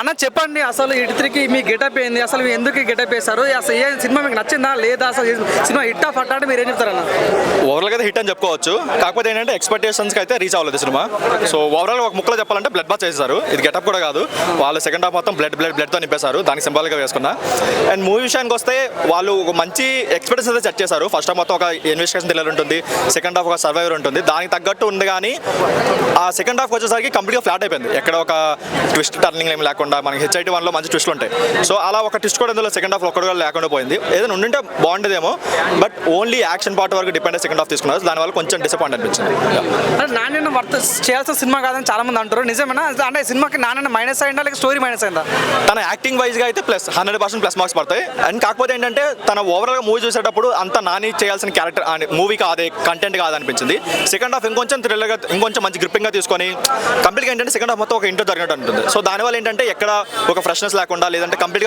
అన్న చెప్పండి, అసలు ఇటుకి మీ గెటప్ ఏంది, అసలు మీరు ఎందుకు గెటప్ వేశారు, అసలు ఏ సినిమా మీకు నచ్చిందా లేదా, అసలు సినిమా హిట్టా ఫట్టా అంటే మీరు ఏం చెప్తారన్న? ఓవరాల్ గా హిట్ అని చెప్పుకోవచ్చు. కాకపోతే ఏంటంటే ఎక్స్పెక్టేషన్స్ కి అయితే రీచ్ అవ్వలేదు సినిమా. సో ఓవరాల్ ఒక ముక్కలో చెప్పాలంటే బ్లడ్ బాత్ చేశారు. ఇది గెటప్ కూడా కాదు, వాళ్ళు సెకండ్ హాఫ్ మొత్తం బ్లడ్ తో నింపేశారు. దానికి సింబాల్ గా వేసుకున్నా. అండ్ మూవీ విషయానికి వస్తే వాళ్ళు ఒక మంచి ఎక్స్పెక్టేషన్స్ అయితే సెట్ చేశారు. ఫస్ట్ హాఫ్ మొత్తం ఒక ఇన్వెస్టిగేషన్ థ్రిల్లర్ ఉంటుంది, సెకండ్ హాఫ్ ఒక సర్వైవర్ ఉంటుంది. దానికి తగ్గట్టు ఉంది కానీ ఆ సెకండ్ హాఫ్ వచ్చేసరికి కంప్లీట్గా ఫ్లాట్ అయిపోయింది. ఎక్కడ ఒక ట్విస్ట్ టర్నింగ్ ఏమి లేకుండా, మనకి HIT1లో మంచి ట్విస్ట్లు ఉంటాయి. సో అలా ఒక ట్విస్ట్ కూడా ఇందులో సెకండ్ హాఫ్ ఒక్కడు కూడా లేకుండా పోయింది. ఏదైనా ఉండింటే బాగుండేదేమో, బట్ ఓన్లీ యాక్షన్ పార్ట్ వరకు డిపెండ్ సెకండ్ హాఫ్ తీసుకున్నారు. దానివల్ల కొంచెం డిసప్పాయింట్ అనిపించింది. నాణ్యత వర్త్ చేయాల్సిన సినిమా కాదని చాలా మంది అంటారు, నిజమేనా? అంటే సినిమాకి నాణ్యత మైనస్ అయిందా లేక స్టోరీ మైనస్ అయిందా? తన యాక్టింగ్ వైజ్గా అయితే 100% ప్లస్ మార్క్స్ పడతాయి. అండ్ కాకపోతే ఏంటంటే తన ఓవరాల్గా మూవీ చూసేటప్పుడు అంత నాని చేయాల్సిన క్యారెక్టర్ మూవీ కాదే, కంటెంట్ కాదనిపించింది. సెకండ్ హాఫ్ ఇంకొంచెం థ్రిల్లర్గా, ఇంకొంచెం మంచి గ్రిప్పింగ్గా తీసుకొని కంప్లీట్గా ఏంటంటే సెకండ్ హాఫ్ మొత్తం ఒక ఇంట్లో జరిగినట్టు ఉంటుంది. సో దానివల్ల ఏంటంటే ఎక్కడ ఒక ఫ్రెష్నెస్ లేకుండా, లేదంటే కంప్లీట్గా